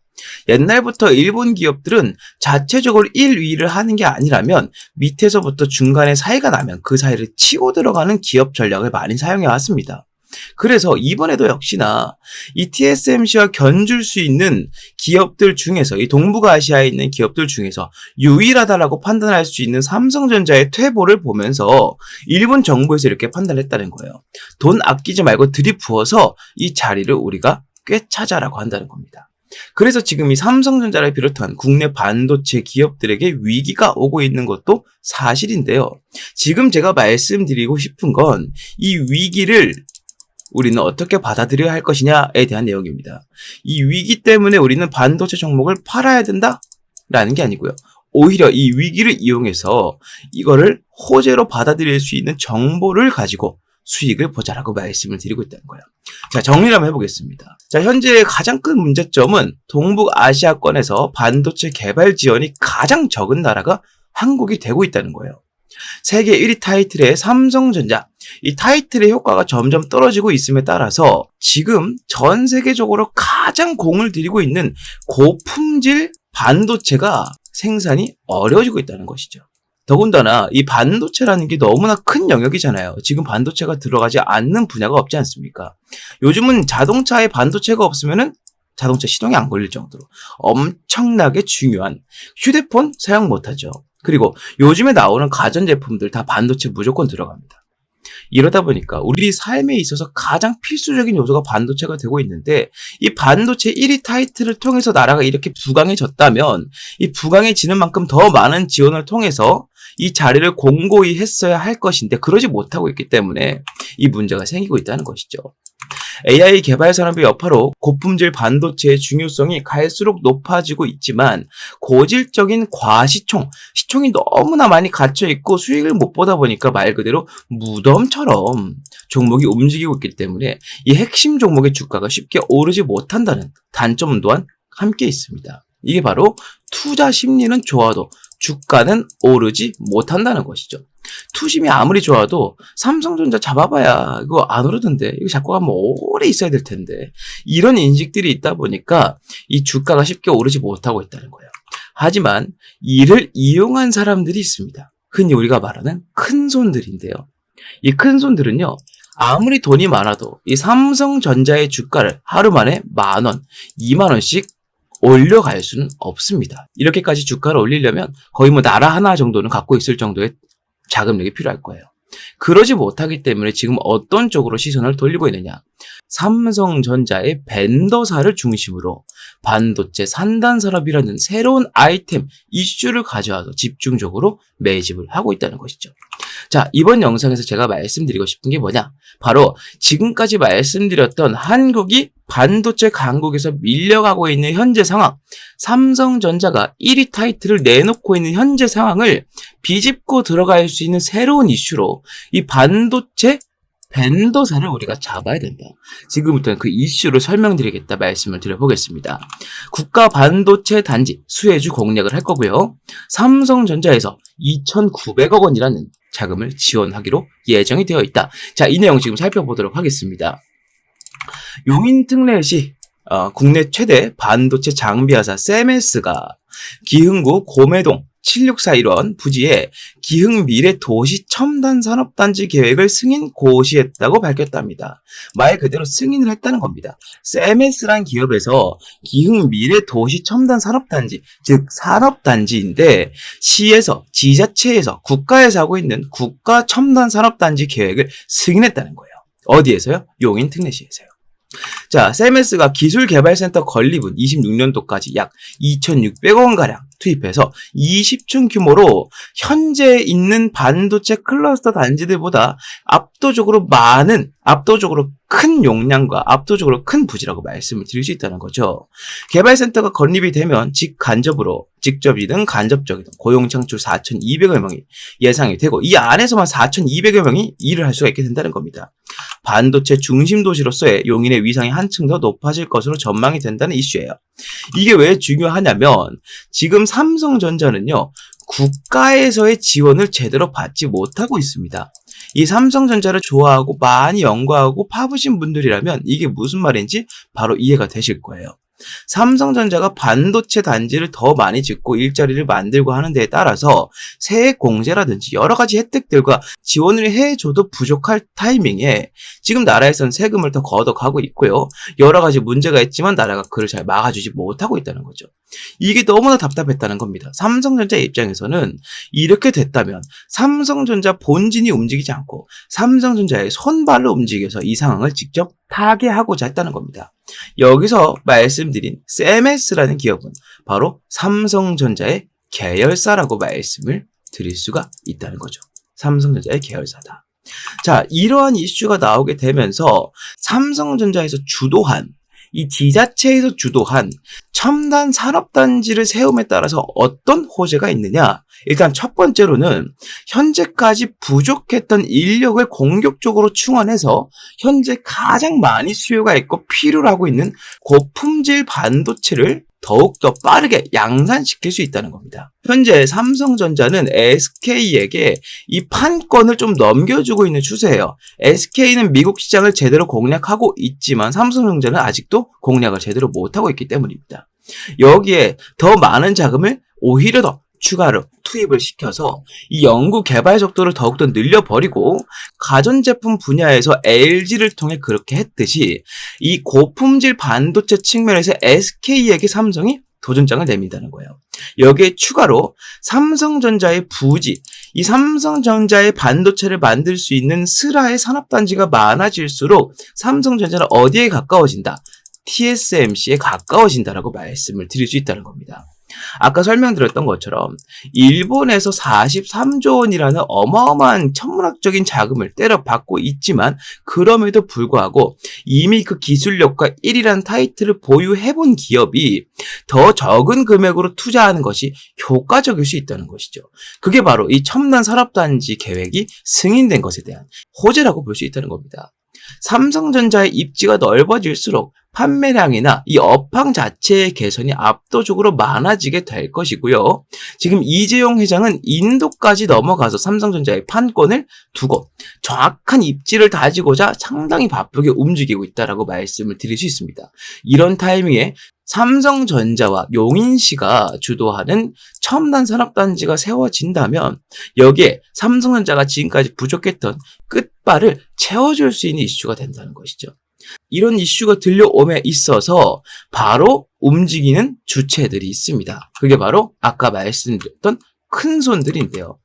옛날부터 일본 기업들은 자체적으로 1위를 하는 게 아니라면 밑에서부터 중간에 사이가 나면 그 사이를 치고 들어가는 기업 전략을 많이 사용해 왔습니다. 그래서 이번에도 역시나 이 TSMC와 견줄 수 있는 기업들 중에서 이 동북아시아에 있는 기업들 중에서 유일하다라고 판단할 수 있는 삼성전자의 퇴보를 보면서 일본 정부에서 이렇게 판단했다는 거예요. 돈 아끼지 말고 들이부어서 이 자리를 우리가 꿰차자라고 한다는 겁니다. 그래서 지금 이 삼성전자를 비롯한 국내 반도체 기업들에게 위기가 오고 있는 것도 사실인데요. 지금 제가 말씀드리고 싶은 건 이 위기를 우리는 어떻게 받아들여야 할 것이냐에 대한 내용입니다. 이 위기 때문에 우리는 반도체 종목을 팔아야 된다라는 게 아니고요. 오히려 이 위기를 이용해서 이거를 호재로 받아들일 수 있는 정보를 가지고 수익을 보자라고 말씀을 드리고 있다는 거예요. 자, 정리를 한번 해보겠습니다. 자, 현재 가장 큰 문제점은 동북아시아권에서 반도체 개발 지원이 가장 적은 나라가 한국이 되고 있다는 거예요. 세계 1위 타이틀의 삼성전자, 이 타이틀의 효과가 점점 떨어지고 있음에 따라서 지금 전 세계적으로 가장 공을 들이고 있는 고품질 반도체가 생산이 어려워지고 있다는 것이죠. 더군다나 이 반도체라는 게 너무나 큰 영역이잖아요. 지금 반도체가 들어가지 않는 분야가 없지 않습니까? 요즘은 자동차에 반도체가 없으면은 자동차 시동이 안 걸릴 정도로 엄청나게 중요한 휴대폰 사용 못하죠. 그리고 요즘에 나오는 가전제품들 다 반도체 무조건 들어갑니다. 이러다 보니까 우리 삶에 있어서 가장 필수적인 요소가 반도체가 되고 있는데 이 반도체 1위 타이틀을 통해서 나라가 이렇게 부강해졌다면 이 부강해지는 만큼 더 많은 지원을 통해서 이 자리를 공고히 했어야 할 것인데 그러지 못하고 있기 때문에 이 문제가 생기고 있다는 것이죠. AI 개발 산업의 여파로 고품질 반도체의 중요성이 갈수록 높아지고 있지만 고질적인 과시총, 시총이 너무나 많이 갇혀있고 수익을 못 보다 보니까 말 그대로 무덤처럼 종목이 움직이고 있기 때문에 이 핵심 종목의 주가가 쉽게 오르지 못한다는 단점 또한 함께 있습니다. 이게 바로 투자 심리는 좋아도 주가는 오르지 못한다는 것이죠. 투심이 아무리 좋아도 삼성전자 잡아봐야 이거 안 오르던데 이거 잡고 가면 오래 있어야 될 텐데 이런 인식들이 있다 보니까 이 주가가 쉽게 오르지 못하고 있다는 거예요. 하지만 이를 이용한 사람들이 있습니다. 흔히 우리가 말하는 큰손들인데요. 이 큰손들은요, 아무리 돈이 많아도 이 삼성전자의 주가를 하루 만에 10,000원, 20,000원씩 올려갈 수는 없습니다. 이렇게까지 주가를 올리려면 거의 뭐 나라 하나 정도는 갖고 있을 정도의 자금력이 필요할 거예요. 그러지 못하기 때문에 지금 어떤 쪽으로 시선을 돌리고 있느냐. 삼성전자의 벤더사를 중심으로 반도체 산단 산업이라는 새로운 아이템, 이슈를 가져와서 집중적으로 매집을 하고 있다는 것이죠. 자, 이번 영상에서 제가 말씀드리고 싶은 게 뭐냐? 바로 지금까지 말씀드렸던 한국이 반도체 강국에서 밀려가고 있는 현재 상황, 삼성전자가 1위 타이틀을 내놓고 있는 현재 상황을 비집고 들어갈 수 있는 새로운 이슈로 이 반도체 벤더사를 우리가 잡아야 된다. 지금부터는 그 이슈를 설명드리겠다 말씀을 드려보겠습니다. 국가 반도체 단지 수혜주 공략을 할 거고요. 삼성전자에서 2,900억 원이라는 자금을 지원하기로 예정이 되어 있다. 자, 이 내용 지금 살펴보도록 하겠습니다. 용인특례시 국내 최대 반도체 장비회사 세메스가 기흥구 고매동 7641원 부지에 기흥미래 도시 첨단 산업단지 계획을 승인 고시했다고 밝혔답니다. 말 그대로 승인을 했다는 겁니다. 세메스란 기업에서 기흥미래 도시 첨단 산업단지, 즉 산업단지인데 시에서, 지자체에서, 국가에서 하고 있는 국가 첨단 산업단지 계획을 승인했다는 거예요. 어디에서요? 용인특례시에서요. 자, 세메스가 기술개발센터 건립은 26년도까지 약 2,600억 원가량 투입해서 20층 규모로 현재 있는 반도체 클러스터 단지들보다 압도적으로 큰 용량과 압도적으로 큰 부지라고 말씀을 드릴 수 있다는 거죠. 개발센터가 건립이 되면 직접이든 간접적이든 고용 창출 4,200여 명이 예상이 되고 이 안에서만 4,200여 명이 일을 할 수가 있게 된다는 겁니다. 반도체 중심 도시로서의 용인의 위상이 한층 더 높아질 것으로 전망이 된다는 이슈예요. 이게 왜 중요하냐면 지금 삼성전자는요, 국가에서의 지원을 제대로 받지 못하고 있습니다. 이 삼성전자를 좋아하고 많이 연구하고 파보신 분들이라면 이게 무슨 말인지 바로 이해가 되실 거예요. 삼성전자가 반도체 단지를 더 많이 짓고 일자리를 만들고 하는 데에 따라서 세액 공제라든지 여러 가지 혜택들과 지원을 해줘도 부족할 타이밍에 지금 나라에서는 세금을 더 걷어가고 있고요. 여러 가지 문제가 있지만 나라가 그를 잘 막아주지 못하고 있다는 거죠. 이게 너무나 답답했다는 겁니다. 삼성전자 입장에서는 이렇게 됐다면 삼성전자 본진이 움직이지 않고 삼성전자의 손발로 움직여서 이 상황을 직접 타개하고자 했다는 겁니다. 여기서 말씀드린 세메스라는 기업은 바로 삼성전자의 계열사라고 말씀을 드릴 수가 있다는 거죠. 삼성전자의 계열사다. 자, 이러한 이슈가 나오게 되면서 삼성전자에서 주도한 이 지자체에서 주도한 첨단 산업단지를 세움에 따라서 어떤 호재가 있느냐? 일단 첫 번째로는 현재까지 부족했던 인력을 공격적으로 충원해서 현재 가장 많이 수요가 있고 필요로 하고 있는 고품질 반도체를 더욱더 빠르게 양산시킬 수 있다는 겁니다. 현재 삼성전자는 SK에게 이 판권을 좀 넘겨주고 있는 추세예요. SK는 미국 시장을 제대로 공략하고 있지만 삼성전자는 아직도 공략을 제대로 못하고 있기 때문입니다. 여기에 더 많은 자금을 오히려 더 추가로 투입을 시켜서 이 연구 개발 속도를 더욱더 늘려버리고 가전제품 분야에서 LG를 통해 그렇게 했듯이 이 고품질 반도체 측면에서 SK에게 삼성이 도전장을 내민다는 거예요. 여기에 추가로 삼성전자의 부지, 이 삼성전자의 반도체를 만들 수 있는 스라의 산업단지가 많아질수록 삼성전자는 어디에 가까워진다? TSMC에 가까워진다라고 말씀을 드릴 수 있다는 겁니다. 아까 설명드렸던 것처럼 일본에서 43조 원이라는 어마어마한 천문학적인 자금을 때려받고 있지만 그럼에도 불구하고 이미 그 기술력과 1위라는 타이틀을 보유해본 기업이 더 적은 금액으로 투자하는 것이 효과적일 수 있다는 것이죠. 그게 바로 이 첨단 산업단지 계획이 승인된 것에 대한 호재라고 볼 수 있다는 겁니다. 삼성전자의 입지가 넓어질수록 판매량이나 이 업황 자체의 개선이 압도적으로 많아지게 될 것이고요. 지금 이재용 회장은 인도까지 넘어가서 삼성전자의 판권을 두고 정확한 입지를 다지고자 상당히 바쁘게 움직이고 있다라고 말씀을 드릴 수 있습니다. 이런 타이밍에 삼성전자와 용인시가 주도하는 첨단 산업단지가 세워진다면 여기에 삼성전자가 지금까지 부족했던 끝발을 채워줄 수 있는 이슈가 된다는 것이죠. 이런 이슈가 들려옴에 있어서 바로 움직이는 주체들이 있습니다. 그게 바로 아까 말씀드렸던 큰손들인데요.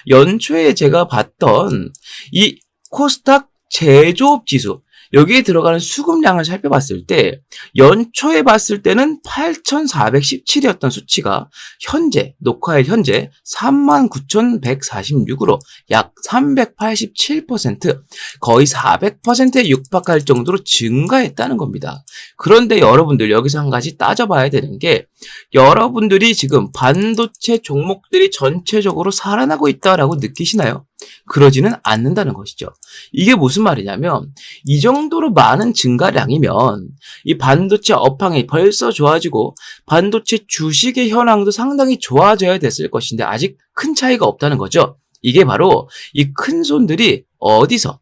연초에 제가 봤던 이 코스닥 제조업 지수, 여기에 들어가는 수급량을 살펴봤을 때 연초에 봤을 때는 8,417이었던 수치가 현재 녹화일 현재 39,146으로 약 387% 거의 400%에 육박할 정도로 증가했다는 겁니다. 그런데 여러분들 여기서 한 가지 따져봐야 되는 게 여러분들이 지금 반도체 종목들이 전체적으로 살아나고 있다라고 느끼시나요? 그러지는 않는다는 것이죠. 이게 무슨 말이냐면 이 정도로 많은 증가량이면 이 반도체 업황이 벌써 좋아지고 반도체 주식의 현황도 상당히 좋아져야 됐을 것인데 아직 큰 차이가 없다는 거죠. 이게 바로 이 큰 손들이 어디서?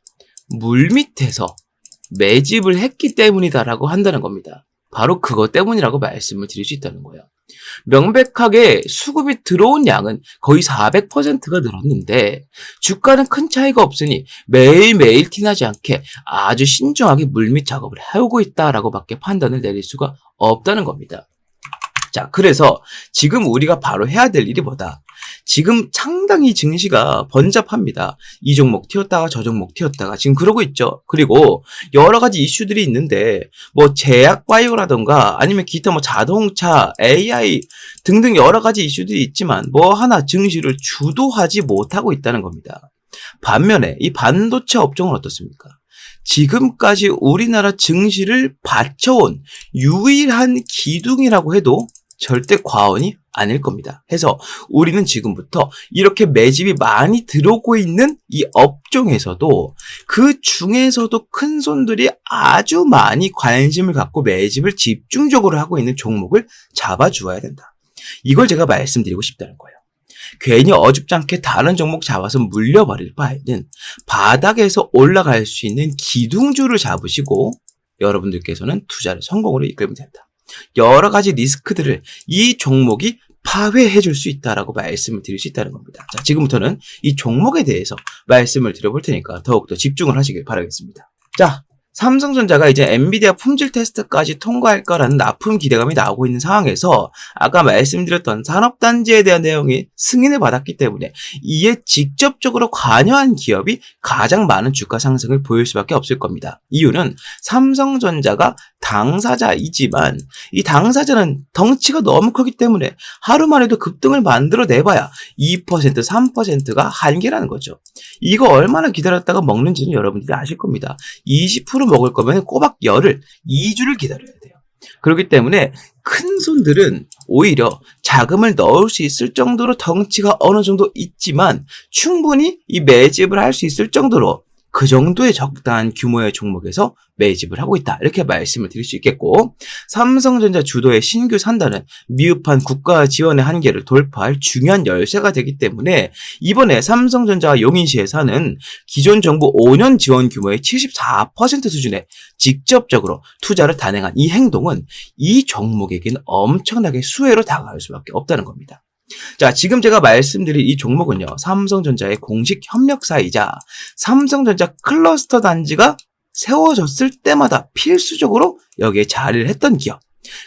물밑에서 매집을 했기 때문이다라고 한다는 겁니다. 바로 그것 때문이라고 말씀을 드릴 수 있다는 거예요. 명백하게 수급이 들어온 양은 거의 400%가 늘었는데 주가는 큰 차이가 없으니 매일매일 티나지 않게 아주 신중하게 물밑 작업을 해오고 있다라고 밖에 판단을 내릴 수가 없다는 겁니다. 자, 그래서 지금 우리가 바로 해야 될 일이 뭐다? 지금 상당히 증시가 번잡합니다. 이 종목 튀었다가 저 종목 튀었다가 지금 그러고 있죠. 그리고 여러 가지 이슈들이 있는데 뭐 제약 바이오라던가 아니면 기타 뭐 자동차, AI 등등 여러 가지 이슈들이 있지만 뭐 하나 증시를 주도하지 못하고 있다는 겁니다. 반면에 이 반도체 업종은 어떻습니까? 지금까지 우리나라 증시를 받쳐온 유일한 기둥이라고 해도 절대 과언이 아닐 겁니다. 해서 우리는 지금부터 이렇게 매집이 많이 들어오고 있는 이 업종에서도 그 중에서도 큰 손들이 아주 많이 관심을 갖고 매집을 집중적으로 하고 있는 종목을 잡아주어야 된다. 이걸 제가 말씀드리고 싶다는 거예요. 괜히 어줍잖게 다른 종목 잡아서 물려버릴 바에는 바닥에서 올라갈 수 있는 기둥주를 잡으시고 여러분들께서는 투자를 성공으로 이끌면 된다. 여러 가지 리스크들을 이 종목이 파회해 줄 수 있다라고 말씀을 드릴 수 있다는 겁니다. 자, 지금부터는 이 종목에 대해서 말씀을 드려볼 테니까 더욱더 집중을 하시길 바라겠습니다. 자, 삼성전자가 이제 엔비디아 품질 테스트까지 통과할 거라는 납품 기대감이 나오고 있는 상황에서 아까 말씀드렸던 산업단지에 대한 내용이 승인을 받았기 때문에 이에 직접적으로 관여한 기업이 가장 많은 주가 상승을 보일 수밖에 없을 겁니다. 이유는 삼성전자가 당사자이지만 이 당사자는 덩치가 너무 크기 때문에 하루만 해도 급등을 만들어내봐야 2%, 3%가 한계라는 거죠. 이거 얼마나 기다렸다가 먹는지는 여러분들이 아실 겁니다. 20% 먹을 거면 꼬박 열흘, 2주를 기다려야 돼요. 그렇기 때문에 큰 손들은 오히려 자금을 넣을 수 있을 정도로 덩치가 어느 정도 있지만 충분히 이 매집을 할 수 있을 정도로 그 정도의 적당한 규모의 종목에서 매집을 하고 있다. 이렇게 말씀을 드릴 수 있겠고 삼성전자 주도의 신규 산단은 미흡한 국가 지원의 한계를 돌파할 중요한 열쇠가 되기 때문에 이번에 삼성전자와 용인시에서는 기존 정부 5년 지원 규모의 74% 수준에 직접적으로 투자를 단행한 이 행동은 이 종목에게는 엄청나게 수혜로 다가갈 수밖에 없다는 겁니다. 자, 지금 제가 말씀드릴 이 종목은요, 삼성전자의 공식 협력사이자 삼성전자 클러스터 단지가 세워졌을 때마다 필수적으로 여기에 자리를 했던 기업.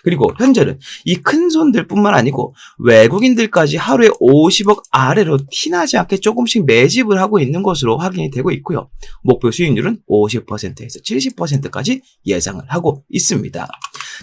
그리고 현재는 이 큰 손들뿐만 아니고 외국인들까지 하루에 50억 아래로 티나지 않게 조금씩 매집을 하고 있는 것으로 확인이 되고 있고요. 목표 수익률은 50%에서 70%까지 예상을 하고 있습니다.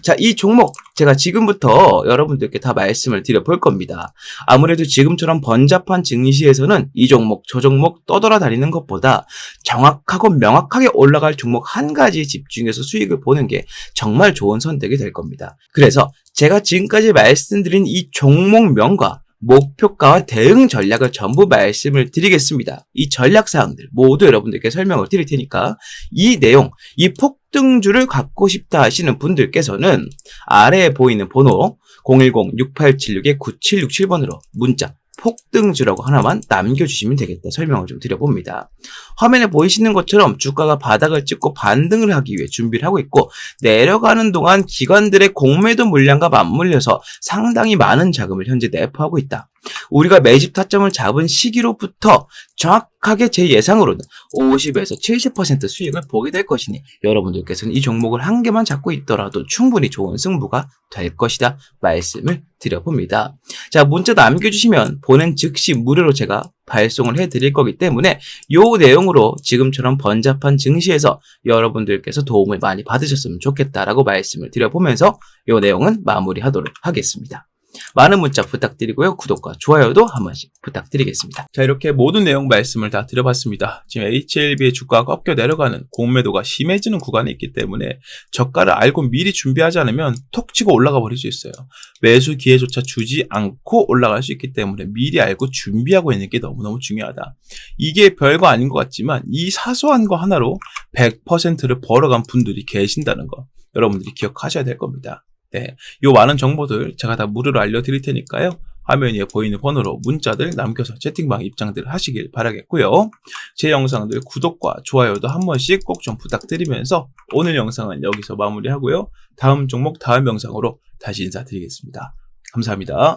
자, 이 종목 제가 지금부터 여러분들께 다 말씀을 드려볼 겁니다. 아무래도 지금처럼 번잡한 증시에서는 이 종목 저 종목 떠돌아다니는 것보다 정확하고 명확하게 올라갈 종목 한 가지에 집중해서 수익을 보는 게 정말 좋은 선택이 될 겁니다. 그래서 제가 지금까지 말씀드린 이 종목명과 목표가와 대응 전략을 전부 말씀을 드리겠습니다. 이 전략사항들 모두 여러분들께 설명을 드릴 테니까 이 내용, 이 폭등주를 갖고 싶다 하시는 분들께서는 아래에 보이는 번호 010-6876-9767번으로 문자 폭등주라고 하나만 남겨주시면 되겠다 설명을 좀 드려봅니다. 화면에 보이시는 것처럼 주가가 바닥을 찍고 반등을 하기 위해 준비를 하고 있고 내려가는 동안 기관들의 공매도 물량과 맞물려서 상당히 많은 자금을 현재 내포하고 있다. 우리가 매집 타점을 잡은 시기로부터 정확하게 제 예상으로는 50에서 70% 수익을 보게 될 것이니 여러분들께서는 이 종목을 한 개만 잡고 있더라도 충분히 좋은 승부가 될 것이다 말씀을 드려봅니다. 자, 문자 남겨주시면 보낸 즉시 무료로 제가 발송을 해드릴 거기 때문에 요 내용으로 지금처럼 번잡한 증시에서 여러분들께서 도움을 많이 받으셨으면 좋겠다라고 말씀을 드려보면서 요 내용은 마무리하도록 하겠습니다. 많은 문자 부탁드리고요. 구독과 좋아요도 한 번씩 부탁드리겠습니다. 자, 이렇게 모든 내용 말씀을 다 드려봤습니다. 지금 HLB의 주가가 꺾여 내려가는 공매도가 심해지는 구간에 있기 때문에 저가를 알고 미리 준비하지 않으면 톡 치고 올라가 버릴 수 있어요. 매수 기회조차 주지 않고 올라갈 수 있기 때문에 미리 알고 준비하고 있는 게 너무너무 중요하다. 이게 별거 아닌 것 같지만 이 사소한 거 하나로 100%를 벌어간 분들이 계신다는 거 여러분들이 기억하셔야 될 겁니다. 네, 요 많은 정보들 제가 다 무료로 알려드릴 테니까요. 화면 위에 보이는 번호로 문자들 남겨서 채팅방 입장들 하시길 바라겠고요. 제 영상들 구독과 좋아요도 한 번씩 꼭 좀 부탁드리면서 오늘 영상은 여기서 마무리하고요. 다음 종목 다음 영상으로 다시 인사드리겠습니다. 감사합니다.